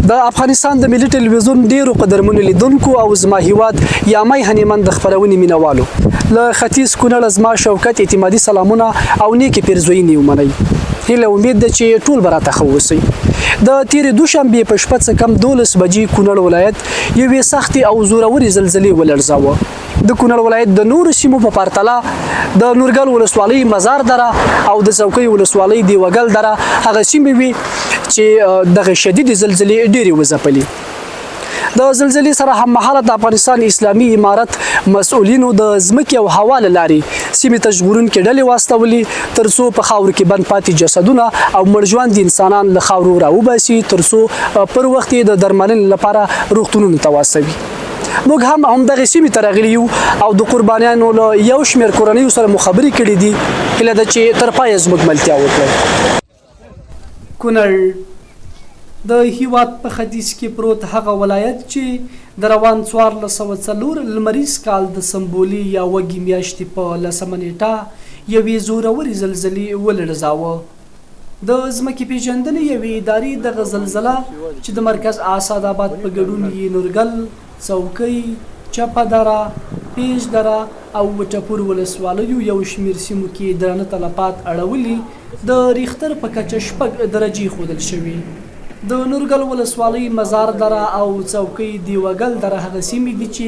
د افغانستان د ملي ټلویزیون ډیرو قدرمنو لیدونکو او زما هیواد یا مې هنیمن د خبرونې مینوالو له ختیځ کونړ زما شوکت اعتمادي سلامونه او نیکې پیرزوینې ومنئ. هیله امید ده چې ټول به راته ښه اوسئ. د تیرې دوشنبې په شپه څه کم 12 بجې کونړ ولایت یوې سختې او زورورې زلزلې ولړزاوه. د کونړ ولایت د نورو سیمو په پرتله د نورګل ولسوالۍ مزار دره او د څوکۍ ولسوالۍ دیوګل دره هغه سیمې وي چې دغه شدید زلزلې ډېرې وځپلې. د زلزلې سره هممهاله د افغانستان اسلامي امارت مسؤلینو د ځمکې او هوا له لارې سیمې ته ژغورونکې ډلې واستولې تر څو په خاورو کې بند پاتې جسدونه او مړژواندي انسانان له خاورو راوباسي تر څو پر وخت یې د درملنې لپاره روغتونونو ته واستوي. موږ هم همدغې سیمې ته راغلي یو او د قربانیانو له یو شمېر کورنیو سره مو خبرې کړې دي. هیله ده چې تر پایه زموږ ملتیا وکړئ. کونړ د هیواد په ختیځ کې پروت هغه ولایت چې د روان 1404 لمریز کال د سمبولي یا وږي میاشتې په 10 نیټه یوې زورورې زلزلې ولړزاوه. د ځمکې پیژندنې یوې ادارې دغه زلزله چې د مرکز اسعد آباد په ګډون یې نورګل، څوکۍ، چپه دره، پیج دره او وټپور ولسوالیو یو شمېر سیمو کې درانه تلفات اړولي د ریختر په کچه 6 درجې ښودل شوي. د نورګل ولسوالۍ مزار دره او څوکۍ دیوګل دره هغه سیمې دي چې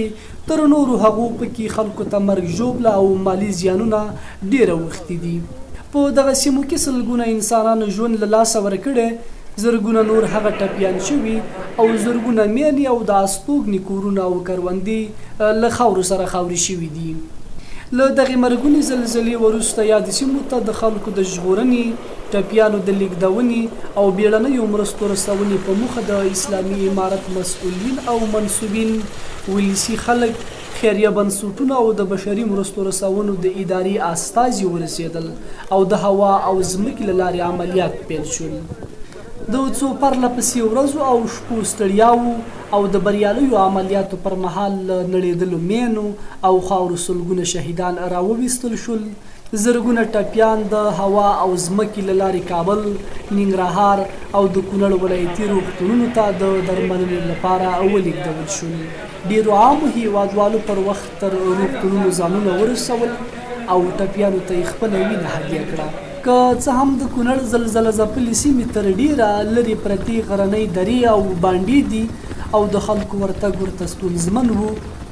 تر نورو هغو پکې خلکو ته مرګ ژوبله او مالي زیانونه ډېره اوښتي دي. په دغه سیمو کې سلګونه انسانانو ژوند له لاسه ورکړی، زرګونه نور هغه ټپیان شوي او زرګونه میندې او د استوګنې کورونه او کروندې له خاورو سره خاورې شوي دي. له دغې مرګونې زلزلې وروسته یادې سیمو ته د خلکو د ژغورنې، ټپیانو د لیږدونې او بیړنیو مرستو رسونې په موخه د اسلامي امارت مسؤلین او منصوبین، ولسي خلک، خیریه بنسټونه او د بشري مرستو رسونو د ادارې استازي ورسېدل او د هوا او ځمکې له لارې عملیات پیل شول. د څو پرله پسې ورځو او شپو ستړیاوو او د بریالیو عملیاتو پر مهال له نړېدلو مینو او خاورو سلګونه شهیدان راوویستل شول. زرګونه ټپیان د هوا او ځمکې له لارې کابل، ننګرهار او د کونړ ولایتي روغتونونو ته د درملنې لپاره ولېږدول شول. ډېرو عامو هیوادوالو پر وخت تر روغتونونو ځانونه ورسول او ټپیانو ته یې خپله وینه هدیه کړه. که څه هم د کونړ زلزله ځپلې سیمې تر ډېره لرې پرتې غرنۍ درې او بانډې دي او د خلکو ورتګ ورته ستونزمن و،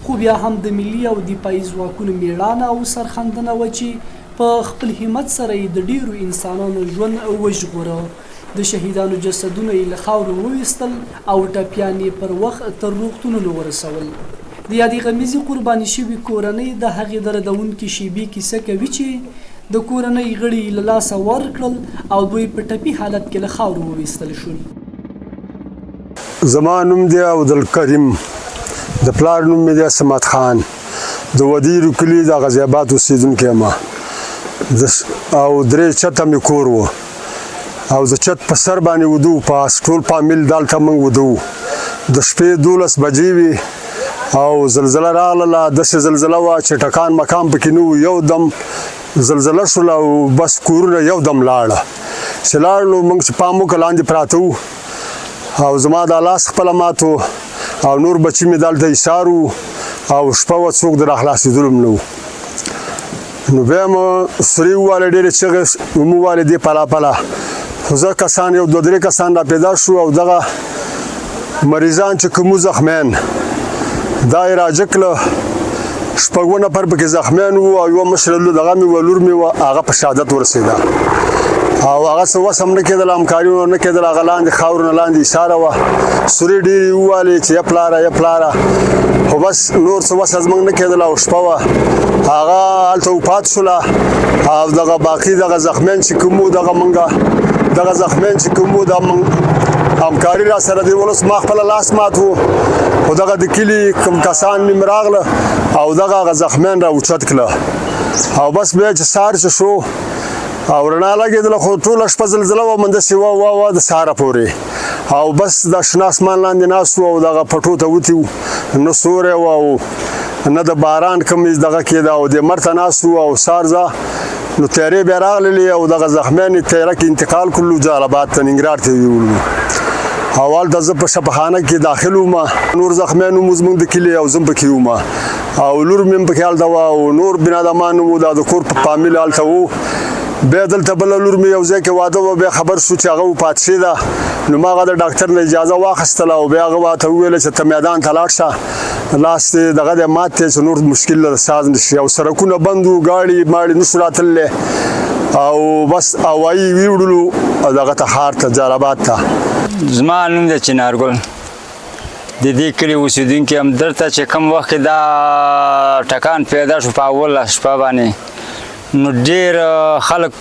خو بیا هم د ملي او دفاعي ځواکونو مېړانه او سرښندنه وه چې په خپل همت سره یې د ډېرو انسانانو ژوند وژغوره. د شهیدانو جسدونه یې له خاورو وویستل او ټپیان یې پر وخت تر روغتونونو ورسول. د یادې غمیزې قرباني شوي کورنۍ د هغې دردونکې شیبې کیسه کوي چې د کورنۍ غړي له لاسه ورکړل او دوی په ټپي حالت کې له خاورو وویستل شول. زما نوم دی عبدالکریم، د پلار نوم مې دی سمت خان، د ودیرو کلي د غازي آباد اوسېدونکی یم او 3 چته مې کور و او د چت په سر باندې ودو، په ټول فامیل دلته موږ ودو. د شپې 12 بجې وي او زلزله راغله. داسې زلزله وه چې ټکان مکان پکې نه و، یو دم زلزله شوله او بس کورونه یو دم لاړه. چې لاړ نو موږ چې پام وکړه لاندې پراته وو او زما دا لاس خپله مات و او نور بچي مې دلته ایسار وو او شپه وه څوک د راخلاصېدلو هم نه وو. نو بیا مو سورې ووالې ډېرې چغې مو ووالې دې پلا پلا، خو زه کسان یو 2-3 کسان را پیدا شو او دغه مریضان چې کومو زخمیان دا یې راجه کړه. 6 نفر پکې زخمیان وو او یوه مشره دغه مې وه لور مې وه هغه په شهادت ورسېده او هغه څه وس هم نه کېدله، همکاري نه کېدله، هغه لاندې خاورو نه لاندې ایساره وه. سورې ډېرې ووالې چې یا پلاره یا پلاره، خو بس نور څه وس زموږ نه کېدله او شپه وه. هغه هلته وفات شوله او دغه باقي دغه زخمیان چې کوم وو دغه زخمیان چې کوم وو دا همکاري را سره دی ولس ما خپله لاس مات وو، خو دغه د کلي کوم کسان مې راغله او دغه زخمیان را اوچت کړه او بس بیا چې سهار چې شو او رڼا لګېدله، خو ټوله شپه زلزله وه همداسې وه د سهاره پورې او بس د شنه اسمان لاندې ناست وو او دغه پټو ته وتي وو، نه سوری وه او نه د باران کوم دغه کېده او د لمر ته ناست وو او سهار زه نو تیارې بیا راغللې او دغه زخمیان یې تیاره کې انتقال کړلو جلال آباد ته، ننګرهار ته یې وړلو. اول د زه په شفاخانه کې داخل وم نور زخمیان مو زموږ د کلي او زم پکې وم او لور مې پکې هلته وه او نور بنادمان مو دا د کور په فامیل هلته وو بیا دلته بله لور مې یو ځای کې واده وه بیا خبر شو چې هغه وفات شوې ده نو ما هغه د ډاکټر نه اجازه واخیستله او بیا هغه راته وویله چې ته میدان ته لاړ شه لاس دې دغه دی مات دی چې نور مشکل له ساز نه شي او سړکونه بند وو ګاډي ماړي نشو راتللی او بس هوایي ویوړلو دغه ته ښار ته جلالاباد ته زما نوم دی چنارګل د دې کلي اوسېدونکي یم دلته چې کوم وخت کې دا ټکان پیدا شو په اوله شپه باندې نو ډېر خلک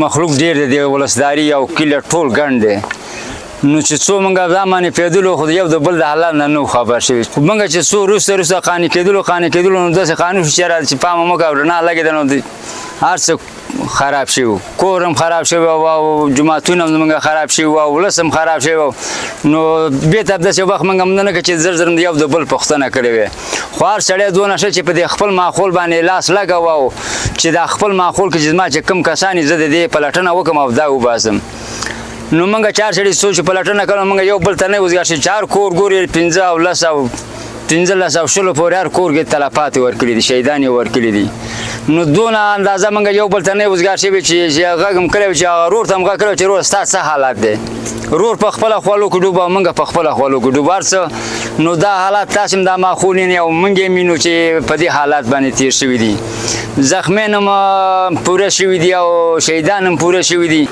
مخلوق ډېر دی د ولسداري او کلي ټول ګڼ دی نو چې څو موږ دا باندې پیدلو خو یو د بل د حالات نه نو خبر شوي موږ چې څو وروسته قانع کېدلو نو داسې قانون شو چې پام مو کوه رڼا لګېده نو هر څه خراب شوي کور هم خراب شوی او جوماتونه هم زموږ خراب شوي او ولس هم خراب شوی نو بېرته داسې وخت موږ هم نه کړه چې زر د یو د بل پوښتنه کړې وې خو هر سړی دونه ښه چې په دې خپل ماحول باندې لاس لګوه او چې دا خپل ماحول کې چې زما چې کوم کسان یې زه د دې پلټنه وکړم او دا وباسم نو موږ چار سړي سوچ پلټنه کړو موږ یو بل ته نه وزګار شي 4 کور ګوري 15 او 10 او 15 او شلو پورې هر کور کې تلفات ورکړي دي شهیدان یې ورکړي دي نو دونه اندازه موږ یو بل ته نه وزګار شي چې غږ هم کړی چې رور ته هم غږ کړی چې رور ستا څه حالات دی رور په خپله خولو کې ډوب او موږ په خپله خولو کې ډوب هر څه نو دا حالات تاسو هم دا ماخولین او موږ یې مینو چې په دې حالات باندې تیر شوي دي زخمیان هم پوره شوي دي او شهیدان هم پوره شوي دي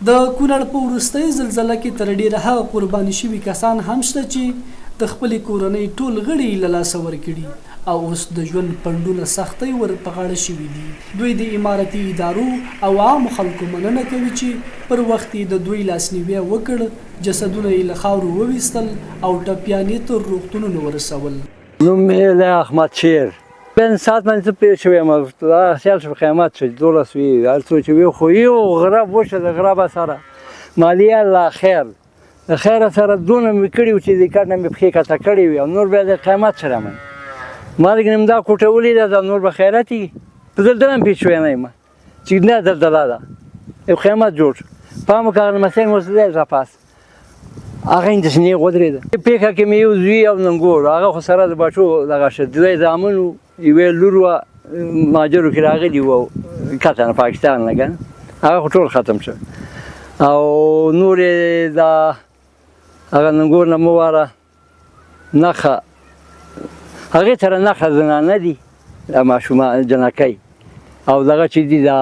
د کونړ په وروستۍ زلزله کې تر ډیره هغه قرباني شوي کسان هم شته چې د خپلې کورنۍ ټول غړي له لاسه ورکړي او اوس د ژوند پنډونه سختۍ ور په غاړه شوي دي دوی د امارتي ادارو او عامو خلکو مننه کوي چې پر وخت یې د دوی لاسنیوی وکړ جسدونه یې له خاورو وویستل او ټپیان یې تر روغتونونو ورسول نوم یې دی احمد شیر بین ساعت باندې څه پېښ شوی یم دا خیال شو قیامت شو 12 وي هر څه چې وي خو یو غرب وشه د غربه سره مالیه الله خیر د خیره سره دونه مې کړي وو چې د کار نه مې پښې کته کړي وي او نور بیا د قیامت سره من ما دګنم دا کوټه ولیده دا نور به خیرت وي په دلدله هم پېښ شوی نه یم چې نه دلدله ده یو قیامت جوړ پام وکړه لمسی مې اوس دی راپاس هغه اندېښنې ودرېده پېښه کې مې یو زوی او ننګور هغه خو سره د بچو دغه شه دوی زامن وو یوې لور وه مهاجرو کې راغلي وو کته نه پاکستان نه که هغه خو ټول ختم شو او نور یې دا هغه ننګور نه مه واره نښه هغې سره نښه زنانه دي ماشومان جنکۍ او دغه چې دي دا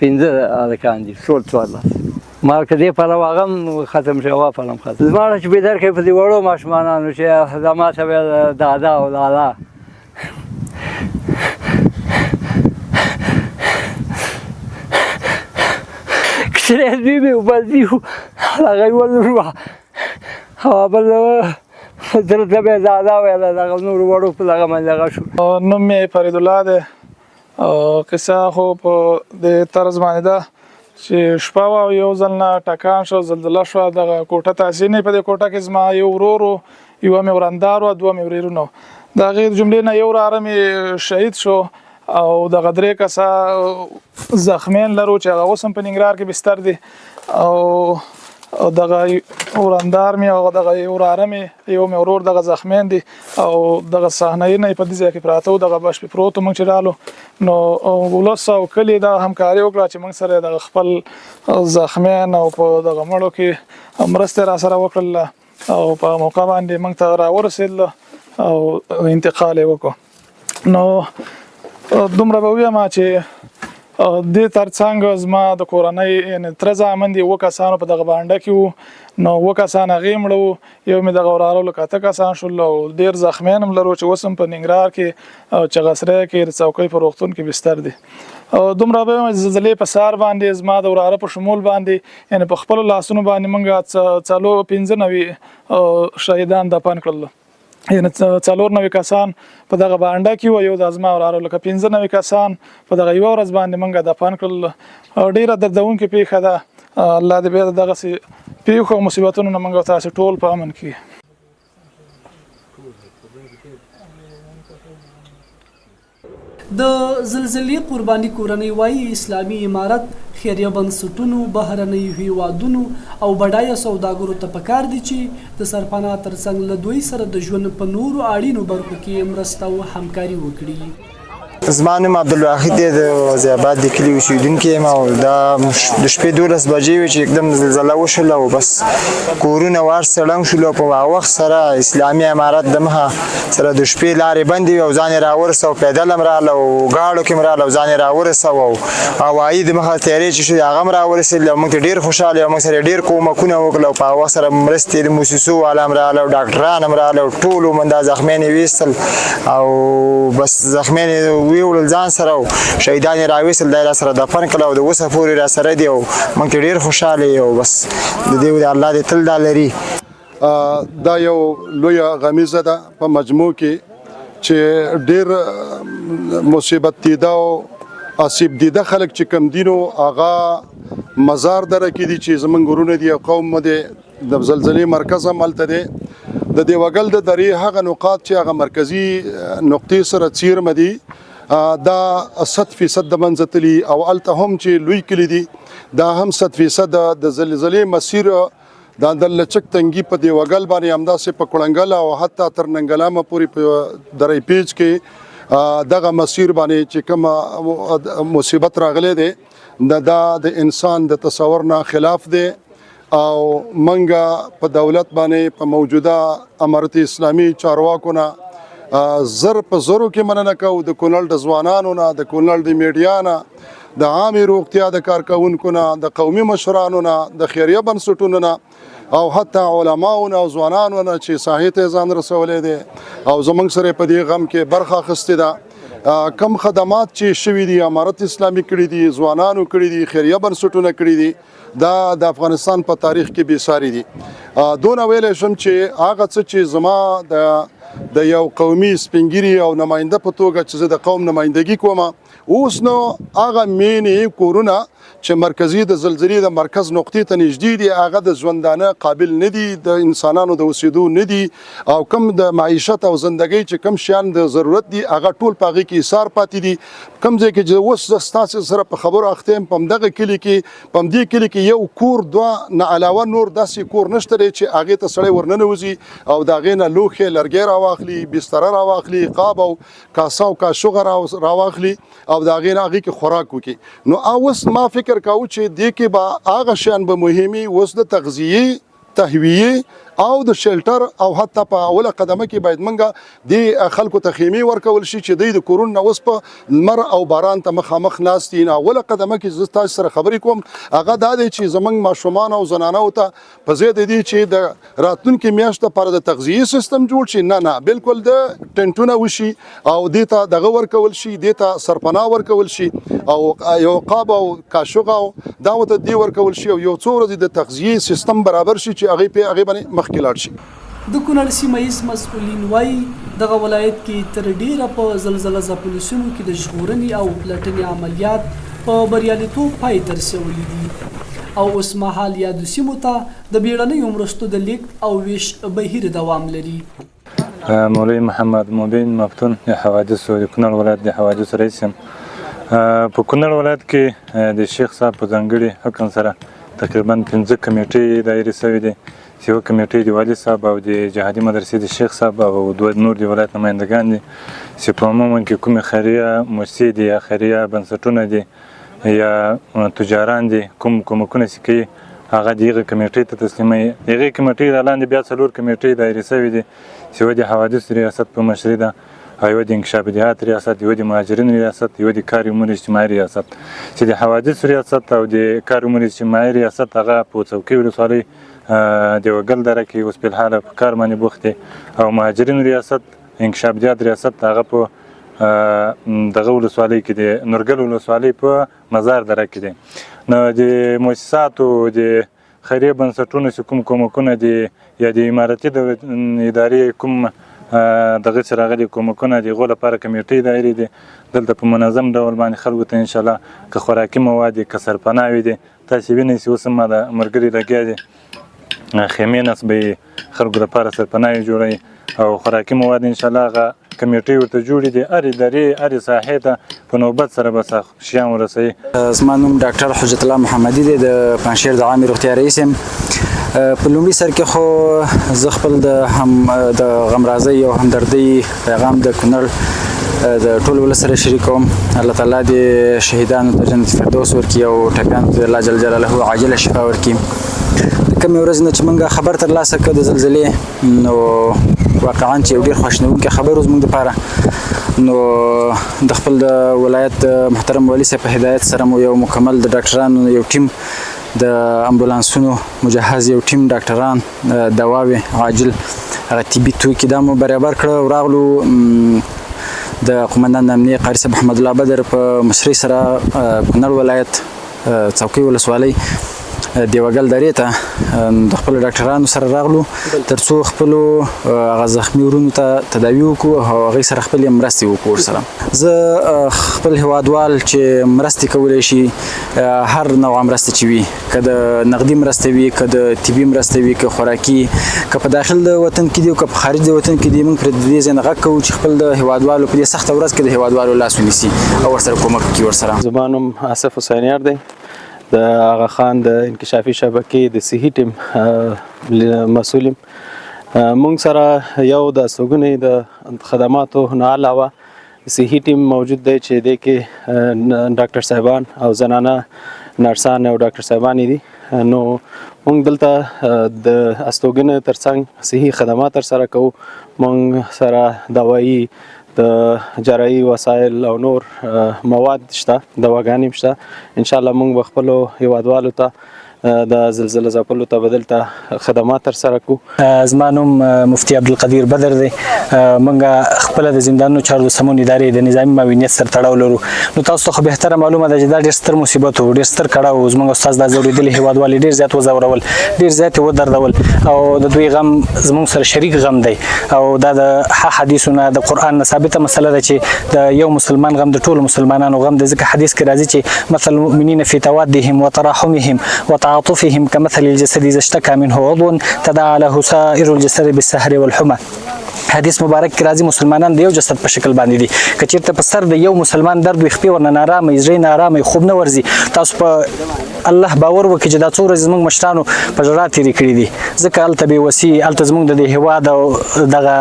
15 هلکان دي ټول 14 ما که دې پلو هغه هم ختم شو هغه پلو هم ختم زما چې بیدار کوي په دې وړو ماشومانانو چې زما ته بیا دادا او لالا کشری زوی مې وبلدي وو هغه یوه لور وه او بل دلته بیا دادا ویله دغه نورو وړو په دغه باندې دغه شو نوم مې فریدالله دی قصه خو په دې طرز باندې ده چې شپه وه او یو ځل نه ټکان شو زلزله شوه دغه کوټه تاسې نه په دې کوټه کې زما یو ورور و یوه مې ورندار وه دوه مې ورېرونه د هغې جملې نه یو وراره مې شهید شو او دغه 3 کسه زخمیان لرو چې هغه اوس هم په ننګرهار کې بستر دي او دغه ورندار مې او دغه یو وراره مې یو مې ورور دغه زخمیان دي او دغه صحنهیونه یې په دې ځای کې پراته وو دغه بش پې پروت وو موږ چې رالو نو ولس او کلي دا همکاري وکړه چې موږ سره دغه خپل زخمیان او په دغه مړو کې مرستې را سره وکړل او په موقع باندې موږ ته راورسېدل او انتقال یې وکړو نو دومره به ووایم چې دې ترڅنګ زما د کورنۍ یعنې تره زامن دي 7 کسانو په دغه بانډه کې وو نو 7 کسان هغې مړه وو یو مې دغه وراره له 8 کسان شول او ډېر زخمیان هم لرو چې اوس هم په ننګرهار کې چغسری کې د څوکۍ په روغتون کې بستر دي دومره به وایم زلزلې په سار باندې زما د وراره په شمول باندې یعنې په خپلو لاسونو باندې موږ 95 شهیدان دفن کړل یعنې 94 کسان په دغه بانډه کې وو یو د زما وراره لکه 15 کسان په دغه یوه ورځ باندې موږ دفن کړل ډېره دردونکې پېښه ده الله دې بیا د دغسې پېښو او مصیبتونو نه موږ تاسې ټول په امن کړي د زلزلې قرباني کورنۍ وایي اسلامي امارت خیریه بنسټونو بهرنیو هیوادونو او بډایه سوداګرو ته پکار دي چې د سرپناه ترڅنګ له دوی سره د ژوند په نورو اړینو برخو کې مرسته او همکاري وکړي. زما نوم عبدالواحد دی، د غازی‌آباد د کلي اوسېدونکی یم او دا د شپې 12 بجې وې چې یکدم زلزله وشوله او بس کورونه ور ړنګ شول او په وخت سره اسلامي امارت د مخه سره د شپې لارې بندې وې او ځان یې راورساو، پیدل هم راغله او ګاډو کې هم راغله او ځان یې راورساو او هوایي د مخه تیارې چې شوې هغه هم راورسېدل او موږ ته ډېر خوشحاله یو، موږ سره ډېر کومکونه وکړل او په وخت سره مرستې د موسسو والا هم راغله او ډاکټران هم راغله او ټولو من دا زخمیان یې ویستل او بس زخمیان یې ویوړل ځان سره او شهیدان یې راویستل، دا یې را سره دفن کړل او د اوسه پورې را سره دي او موږ ترې ډېر خوشحاله یو. بس د دې د الله دې تل دا لري. دا یو لویه غمیزه ده په مجموع کې چې ډېر مصیبت دیده او آسیب دیده خلک چې کم دي نو هغه مزار دره کې دي چې زموږ ورونه دي او قوم دی د زلزلې مرکز هم هلته دی. د دیوګل د درې هغه نقاط چې هغه مرکزي نقطې سره څیرمه دي دا 100% د منځه تلي او هلته هم چې لوی کلي دي دا هم 100% د زلزلې مسیر د لچک تنګي په دیوګل باندې همداسې په کړنګل او حتی تر ننګلامه پورې په درې پیج کې دغه مسیر باندې چې کوم مصیبت راغلی دی دا د انسان د تصور نه خلاف دی او منګه په دولت باندې په موجوده امارت اسلامي چارواکو نه زر په زرو کې مننه کوو، د کونړ د ځوانانو نه، د کونړ د میډیا نه، د عامې روغتیا د کارکوونکو نه، د قومي مشرانو نه، د خیریه بنسټونو نه او حتی علماو نه او ځوانانو نه چې ساحې ته ځان رسولی دی او زموږ سره په دې غم کې برخه اخیستې ده. کم خدمات چې شوي دي امارت اسلامي کړي دي، ځوانانو کړي دي، خیریه بنسټونه کړي دي، دا د افغانستان په تاریخ کې بېساري دي. دونه ویلی شم چې هغه څه چې زما د یو قومي سپینګیري او نماینده په توګه چې زه د قوم نمایندګي کوم اوس نو هغه مینې کورونه چې مرکزي د زلزلې د مرکز نقطې ته نږدې دي هغه د ژوندانه قابل نه دي، د انسانانو د اوسېدو نه دي او کم د معیشت او زندګۍ چې کم شیان د ضرورت دي هغه ټول په هغې کې ایثار پاتې دي. کم ځای کې چې اوس زه ستاسې سره په خبرو اخته یم په همدغه کلي کې په همدې کلي کې یو کور دوه نه علاوه نور داسې کور نشته دی چې هغې ته سړی ورننوځي او د هغې نه لوښې لرګی راواخلي، بستره راواخلي، قاب او کاسه او کاشوغه راواخلي او د هغې نه هغې کې خوراک وکړي. نو اوس ما فکر کاوه چې دې کې به هغه شیان به مهمي اوس د تغذیې، تهویې او د شیلټر او حتی په اوله قدمه کې باید منګه د خلکو ته خیمې ورکول شي چې دوی د کورونو نه اوس په لمر او باران ته مخامخ ناست دي. اوله قدمه کې زه تاسو سره خبرې کوم هغه دا دی چې زموږ ماشومان او زنانو ته په ځای د دې چې د راتلونکي میاشت لپاره د تغذیې سیستم جوړ شي، نه بالکل د ټنټونه وشي او دې ته دغه ورکول شي، دې ته سرپناه ورکول شي او یو قاب او کاشوغه دا ورته دې ورکول شي او یو څو ورځې د تغذیې سیستم برابر شي چې هغې باندې مخکې لاړ شي. د کونړ سیمه ییز مسؤلین وایي دغه ولایت کې تر ډیره په زلزله ځپلو سیمو کې د ژغورنې او پلټنې عملیات په بریالیتوب پای ته رسولي دي او اوس مهال یادو سیمو ته د بیړنیو مرستو د لیږد او ویش بهیر دوام لري. مولوی محمد مبین مفتون د حوادثو د کونړ ولایت د حوادثو رئیس یم. په کونړ ولایت کې د شیخ صاحب په ځانګړي حکم سره تقریبا 5 کمیټې دایرې شوې دي. یو کمیټې د والي صاحب او د جهادي مدرسې د شیخ صاحب او دوه نور د ولایت نمایندګان دي چې په عموما کې کومې خیریه مؤسسې دي یا خیریه بنسټونه دي یا تجاران دي کوم کومکونه چې کوي هغه د هغې کمیټې ته تسلیموي. د هغې کمیټې را لاندې بیا 4 کمیټې دایرې شوې دي چې یوه د حوادثو ریاست په مشري ده او یوه د انکشاف دیهات ریاست، یوه د مهاجرینو ریاست، یوه د کار امور اجتماعي ریاست. چې د حوادثو ریاست او د کار امور اجتماعي ریاست هغه په څوکۍ ولسوالۍ دیوګل دره کې اوس فلحاله په کار باندې بوخت دی او مهاجرینو ریاست، انکشاف دیهات ریاست هغه په دغه ولسوالۍ کې دی، نورګل ولسوالۍ په مزار دره کې دی. نو د مؤسساتو د خیریه بنسټونو چې کوم کومکونه دي یا د امارتي ادارې کوم دغه چې راغلي کومکونه د هغو لپاره کمیټې دایرې دي. دلته په منظم ډول باندې خلکو ته انشاءالله که خوراکي مواد دي که سرپناوې دي تاسې وینئ چې اوس هم د ملګري لګیا دي خیمې نصبوي خلکو دپاره سرپناه جوړوي او خوراکي مواد انشاءالله هغه کمیټې ورته جوړې دي هرې درې هرې ساحې ته په نوبت سره به شیان ورسوي. زما نوم ډاکټر حجت الله محمدي دی د پنجشیر د عامې روغتیا رئیس یم. په لومړي سر کې خو زه خپل د غمرازۍ او همدردۍ پیغام د کونړ د ټول ولس سره شریکوم. الله تعالی دې شهیدانو ته جنت فردوس ورکړي او ټپیانو ته الله جل جلاله عاجله شفا ورکړي. د کومې ورځې نه چې موږ خبر ترلاسه کړ د زلزلې نو واقعا چې یو ډېر خواشینونکی خبر و زموږ دپاره. نو د خپل د ولایت محترم والي صاحب په هدایت سره مو یو مکمل د ډاکټرانو یو ټیم د امبولانسونو مجهز یو ټیم ډاکټران دواوې عاجل هغه طبي توکي دا مو برابر کړه. وراغلو د قومندان امنیه قاري صاحب محمد الله بدر په مشرۍ سره کونړ ولایت څوکۍ ولسوالۍ دیوګل درې ته د خپل ډاکټرانو سره راغلو تر څو خپلو هغه زخمي ورونو ته تداوي وکړو او هغوی سره خپلې مرستې وکړو ورسره. زه خپل هیوادوال چې مرستې کولی شي هر نوعه مرستې چې وي که د نغدي مرستې وي که د طبي مرستې وي که خوراکي که په داخل د وطن کې دي او که په خارج د وطن کې دي موږ پرې د دې ځای نه غږ کوو چې خپل د هیوادوالو په دې سخته ورځ کې د هیوادوالو لاس ونیسي او ورسره کومک وکړي ورسره. زما نوم آصف حسینیار دی د آغا خان د انکشافي شبکې د صحي ټیم مسؤل یم. موږ سره یو د استوګنې د خدماتو نه علاوه صحي ټیم موجود دی چې دی کې ډاکټر صاحبان او زنانه نرسان او ډاکټر صاحبان دي. نو موږ دلته د استوګنې ترڅنګ صحي خدمات ترسره کوو. موږ سره دوایي د جراحي وسایل او نور مواد شته دواګانې شته. انشاءالله موږ به خپلو هیوادوالو ته د زلزله ځپلو ته بدل ته خدمات ترسره کوو. زما نوم مفتي عبدالقدیر بدر دی. موږ خپله د زندانونو چارو د سمون ادارې د نظامي معاونیت سره تړاو لرو. نو تاسو ته خو بهتره معلومه ده چې دا ډېر ستر مصیبت و ډېر ستر کړاو و. زموږ استاد دا ځورېدلي هیوادوال یې ډېر زیات وځورول ډېر زیات یې ودردول او د دوی غم زموږ سره شریک غم دی او دا د حدیثو نه د قرآن نه ثابته مسله ده چې د یو مسلمان غم د ټولو مسلمانانو غم دی. ځکه حدیث کې راځي چې مثل المؤمنین فی توادهم وتراحمهم وتعاطفهم كمثل الجسد إذا اشتكى منه عضو تداعى له سائر الجسد بالسهر والحمى. حدیث مبارک کې راځي مسلمانان د یو جسد په شکل باندې دي. که چېرته په سر د یو مسلمان درد وي خپې ورنه نارامه زړه نارامه خوب نه ورځي. تاسو په الله باور وکړئ چې دا څو ورځې زموږ مشرانو په ژړا تېرې کړي دي. ځکه هلته بېوسي هلته زموږ د دې هېواد او دغه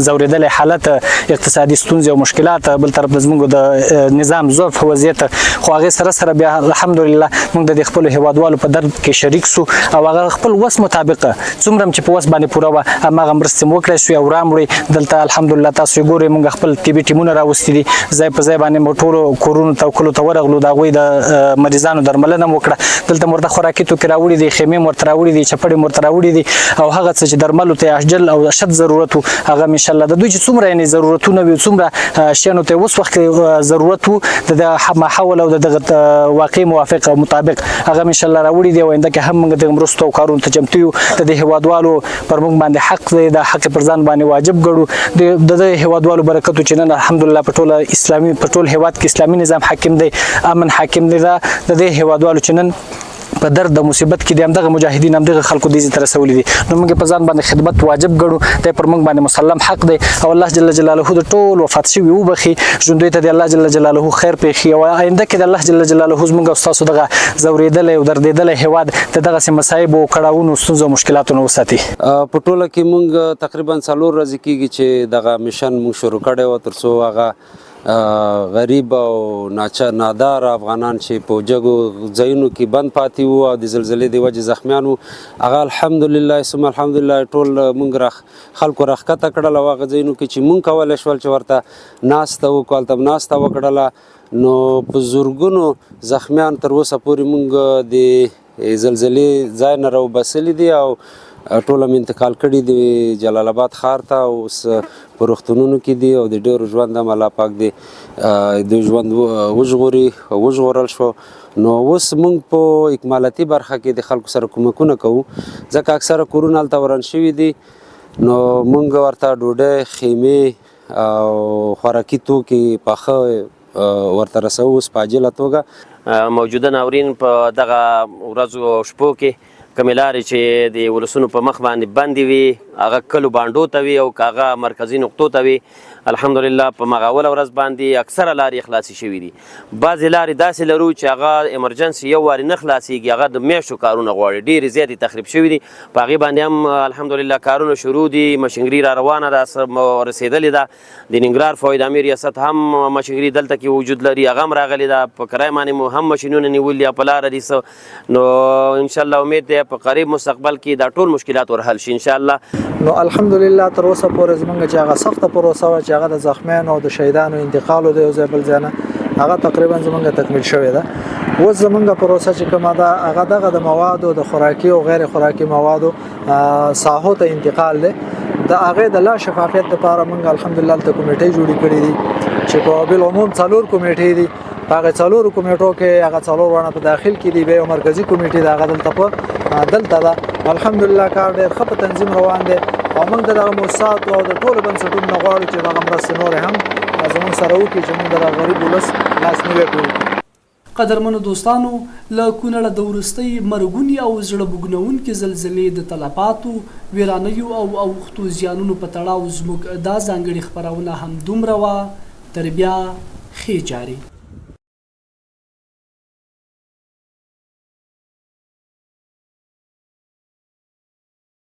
ځورېدلی حالت اقتصادي ستونزې او مشکلات بل طرف د زموږ د نظام ضعف وضعیت خو هغې سره سره بیا الحمدلله موږ د دې خپلو هېوادوالو په درد کې شریک سو او هغه خپل وس مطابقه څومره هم چې په وس باندې پوره وه هماغه مرستې مو وکړی سوې او راموړئ. دلته الحمدلله تاسو یې ګورئ موږ خپل طبي ټیمونه راوستي دي. ځای په ځای باندې مو ټولو کورونو ته او کلو ته ورغلو د هغوی د مریضانو درملنه مو وکړه. دلته مو ورته خوراکي توکي راوړي دي خیمې مو ورته راوړي دي چپړې مو ورته راوړي دي او هغه څه چې درملو ته اجل او اشد ضرورت و هغه هم انشاءالله د دوی چې څومره یعنې ضرورتونه وي څومره شیانو ته اوس وخت کې ضرورت و د ماحول او د دغه واقع موافق او مطابق هغه هم انشاءالله راوړي دي او آینده کې هم موږ د مرستو او کارونو ته چمتو یو. د دې هیوادوالو پر موږ باندې حق دی دا حق پر ځان باندې واجب ګڼو. د هیوادوالو برکت چې نن الحمدلله په ټول اسلامي په ټول هیواد کې اسلامي نظام حاکم دی امن حاکم دی. دا د دې هیوادوالو چې نن په درد د مصیبت کې د همدغه مجاهدین همدغه خلکو دې ته رسولي دي. نو موږ په ځان باندې خدمت واجب ګڼو. دا پر موږ باندې مسلم حق دی او الله جل جلاله د ټول وفات شوي وبخي ژوندوی ته د الله جل جلاله خیر پېښي او آینده کې د الله جل جلاله زموږ او ستاسو دغه ځورېدلی او دردېدلی هیواد د دغسې مصایبو کړاوونو ستونزو او مشکلاتو نه وساتي. په ټوله کې موږ تقریبا 4 ورځې کېږي چې دغه میشن موږ شروع کړی و تر څو هغه غریب او نادار افغانان چې په جګو ځایونو کې بند پاتې وو او د زلزلې د وجې زخمیان وو هغه الحمدلله ثم الحمدلله ټول موږ خلکو راښکته کړل او هغه ځایونو کې چې موږ کولی شول چې ورته ناسته وکړو هلته ناسته وکړله. نو په زرګونو زخمیان تر اوسه پورې موږ د زلزلې ځای نه راوباسلي دي او ټول هم انتقال کړي دي جلال آباد ښار ته او اوس په روغتونونو کې دي او د ډېرو ژوند هم الله پاک د ژوند وژغورل شو. نو اوس موږ په اکمالاتي برخه کې د خلکو سره کومکونه کوو ځکه اکثره کورونه هلته وران شوي دي. نو موږ ورته ډوډۍ خیمې او خوراکي توکي پاخه ورته رسوو اوس په عاجله توګه. موجوده ناورین په دغه ورځو او شپو کې کومې لارې چې د ولسونو په مخ باندې بندې وي هغه کلو بانډو ته وي او که هغه مرکزي نقطو ته وي الحمدلله په مغاوله ورځ باندې اکثره لارې خلاصې شوي دي. بعضې لارې داسې لرو چې هغه امرجنسي یو وارې نه خلاصېږي، هغه د میاشتو کارونه غواړي، ډېرې زیاتې تخریب شوي دي. په هغې باندې هم الحمدلله کارونه شروع دي، مشینګري را روانه ده، رسېدلې ده. د ننګرهار فواید امیر ریاست هم مشینګري دلته کې وجود لري، هغه هم راغلې ده. په کرای باندې مو هم مشینونه نیولي په لاره دي څه. نو انشاءالله امید دی په قریب مستقبل کې دا ټول مشکلات ورحل شي انشاءالله. نو الحمدلله تر اوسه پورې زمونږ چې هغه سخته پروسه وه چې هغه د زخمیانو او د شهیدانو انتقال د یو ځای بل ځای نه هغه تقریبا زمونږ تکمیل شوې ده. اوس زمونږ پروسه چې کومه ده هغه دغه د موادو د خوراکي او غیر خوراکي موادو ساحو ته انتقال دی. د هغې د لا شفافیت لپاره موږ الحمدلله هلته کمیټې جوړې کړې دي چې په بالعموم 4 کمیټې دي. په هغې 4 کمیټو کې هغه 4 ونه په داخل کې دي، بیا یو مرکزي کمیټې ده هغه دلته ده. الحمدلله کار ډېر ښه په تنظیم روان دی او موږ د دغه مؤسساتو او د ټولو بنسټونو نه غواړو چې دغه مرستې نورې هم زموږ سره وکړي چې موږ د دغه غریب ولس لاسنیوی کړو. قدرمنو دوستانو، له کونړه د وروستۍ مرګونې او زړه بوږنوونکې زلزلې د تلفاتو، ویرانیو او اوښتو زیانونو په تړاو زموږ دا ځانګړې خپرونه همدومره وه. تر بیا ښې جاري.